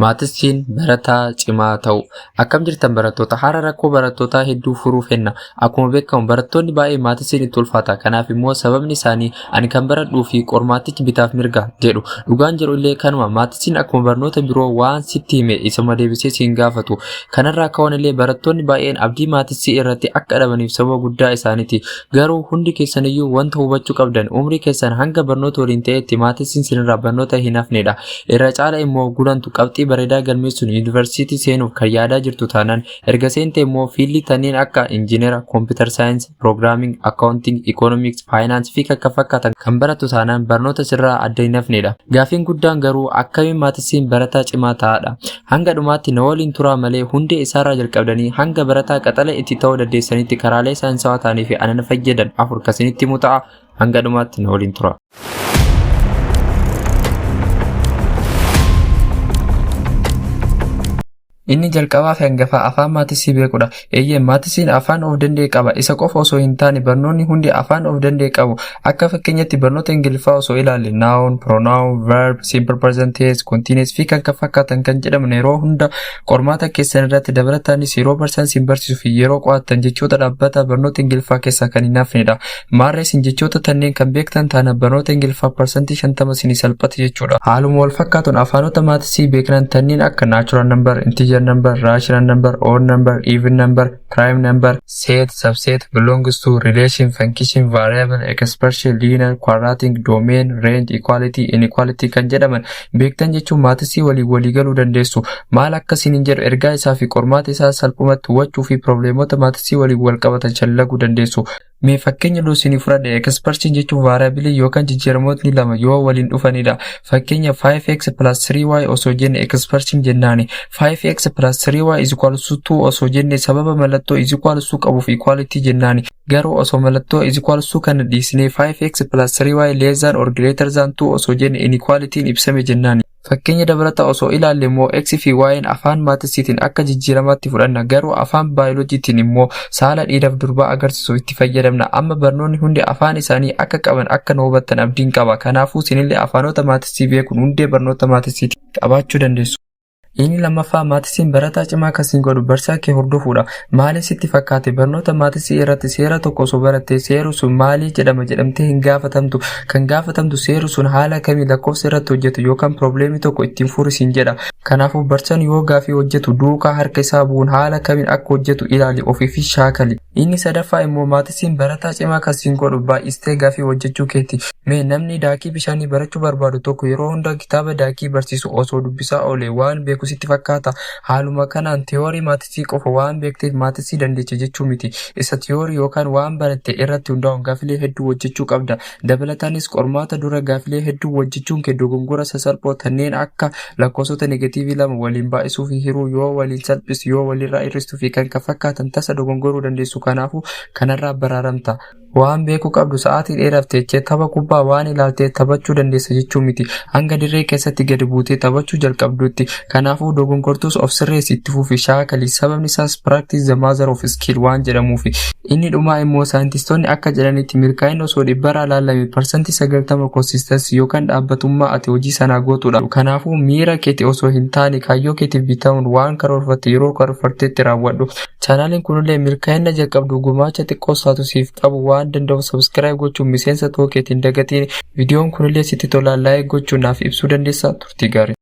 Maatiin barataa cimaa ta'u. Akkam jirtan barattoota, haala rakkoo barattootaa hedduu furuu fenna. Akkuma beekamu barattoonni baay'ee maatiin itti ulfaata. Kanaaf immoo sababni isaanii ani kan baradhuu fi qormaatichi bitaaf mirga jedhu. Dhugaan jedhu illee kanuma maatiin akkuma barnoota biroo waan sitti hime isuma deebisee siin gaafatu. Kanarraa ka'uun illee barattoonni baay'een abdii maatii irratti akka dhabaniif sababa guddaa isaaniiti. Garuu hundi keessaniyyuu wanta hubachuu qabdan umrii keessan hanga barnoota waliin ta'etti maatiin sinirraa barnoota hin hafnedha. Irra caala immoo gulantu qabxii bareedaa galmeessuun yuunivarsiitii seenuuf kan yaadaa jirtu taanaan erga seente immoo fiilii tanneen akka injiinera, kompiitar saayinsii, piroogiraaming, akkaawunting, ikoonomiks, faayinaansii fi kan fakkaatan kan baratu taanaan barnoota sirraa adda hin hafnedha. Gaafiin guddaan garuu akkamiin maatiin barataa cimaa ta'aadha. Hanga dhumaatti na waliin turaa malee hundee isaarraa jalqabdanii hanga barataa qaxala itti ta'uu dandeessanitti karaalee saayinsawaa ta'anii fi anan fayyadan afur kasinitti himu ta'a. Hanga dhumaatti na waliin turaa. Inni jalqabaa fi hangafaa afaan maatii beekudha. Eeyyee maatiin afaan of danda'e qaba. Isa qofa osoo hin taane barnoonni hundi afaan of danda'e qabu. Akka fakkeenyatti barnoota Ingiliffaa osoo ilaalle noun, pronoun, verb, simple present tense, continuous fi kan fakkaatan kan jedhaman yeroo hunda qormaata keessan irratti dabalataanis yeroo barsiisan barsiisuu fi yeroo qo'attan jechoota dhaabbata barnoota Ingiliffaa keessaa kan hin hafnedha. Maarreesin jechoota tanneen kan beektan taana barnoota Ingiliffaa parsantii 50 isinii salphata jechuudha. Haaluma wal fakkaatuun afaanota maatii beeknan tanneen akka natural number, integer number, rational number, odd number, even number, prime number, set, subset, belongs to, relation, function, variable, expression, linear, quadratic, domain, range, equality, inequality kan jedhaman beektan jechuun maatii walii galuu dandeessu. Maal akkasiin hin jedhu ergaa isaa fi qormaata isaa salphumatti hubachuu fi probleemota maatii waliin wal qabatan shallaguu dandeessu. Mee fakkeenya loosini fudhadhe expression jechuun variable yookaan jijjiiramootni lama yoo waliin dhufanidha. Fakkeenya 5x plus 3y osoo jenne expression jennaani. 5x plus 3y is equal to 2 osoo jenne sababa mallattoo is equal to qabuuf equality jennaani. Garuu osoo mallattoo is equal to kana dhiisnee 5x plus 3y less than or greater than 2 osoo jenne inequality ibsame jennaani. Fakkeenya dabalata osoo ilaalle immoo x fi y'in afaan maatiitiin akka jijjiiramaatti fudhanna. Garuu afaan baayoloojiitiin immoo saala dhiiraaf durbaa agarsiisu itti fayyadamna. Amma barnoonni hundi afaan isaanii akka qaban akka nu hubattan abdiin qaba. Kanaafuu isinillee afaanota maatii beekuun hundee barnoota maatii qabaachuu dandeessu. Inni lammaffaa maatiin barataa cimaa kasiin godhu barsaa kee hordofuudha. Maaliif sitti fakkaate barnoota maatii irratti seera tokko osoo barattee seeru sun maalii jedhama jedhamtee hin gaafatamtu. Kan gaafatamtu seeru sun haala kamii lakkoofsa irratti hojjetu yookaan probleemii tokko ittiin furisiin jedha. Kanaafuu barsaan yoo gaafii hojjetu duukaa harka isaa bu'uun haala kamiin akka hojjetu ilaali ofiifi shaakali. Inni sadaffaa immoo maatiin barataa cimaa kasiin godhu baay'istee gaafii hojjechuu keeti. Mee namni daakii bishaanii barachuu barbaadu tokko yeroo hunda kitaaba daakii barsiisu osoo dubbisaa oolee waan beeku sitti fakkaata. Haaluma kanaan teewoorii maatii qofa waan beekteef maatii dandeecha jechuu miti. Isa teewoorii yookaan waan baratte irratti hundaa'uun gaafilee hedduu hojjechuu qabda. Dabalataanis qormaata dura gaafilee hedduu hojjechuun kee dogongora sasalphoo kanneen akka lakkoofsota negatiivii lama waliin baay'isuu fi hiruu yoo waliin salphisu yoo walirraa hir'istuu fi kan fakkaatan tasa dogongoruu dandeessu. Kanaafuu kanarraa baraaramta. Waan beekuu qabdu sa'aatii dheeraaf teechee tapha kubbaa waan ilaaltee taphachuu dandeessa jechuu miti. Hanga dirree keessatti gadi buutee taphachuu jalqabdutti. Kanaafuu dogongortuus of sirreessi itti fufi shaakali. Sababni isaas practice the mother of skill waan jedhamuufi. Inni dhumaa immoo saayintistoonni akka jedhanitti milkaa'ina osoo dhibbarraa ilaalame parsantii 90 consistency yookaan dhaabbatummaa ati hojii sanaa gootudha. Kanaafuu miira keetii osoo hin taane kaayyoo keetiif bitamuun waan karoorfatte yeroo karoorfatteetti raawwadhu. Chaanaaliin kunillee milkaa'ina jalqabdu gumaacha xiqqoo isaatu siif qabu waan danda'u subscribe gochuun miseensa ta'uu keetiin dagatiin. Viidiyoon kunillee sitti tolaan laayik gochuun naaf ibsuu dandeessa. Turtii gaarii.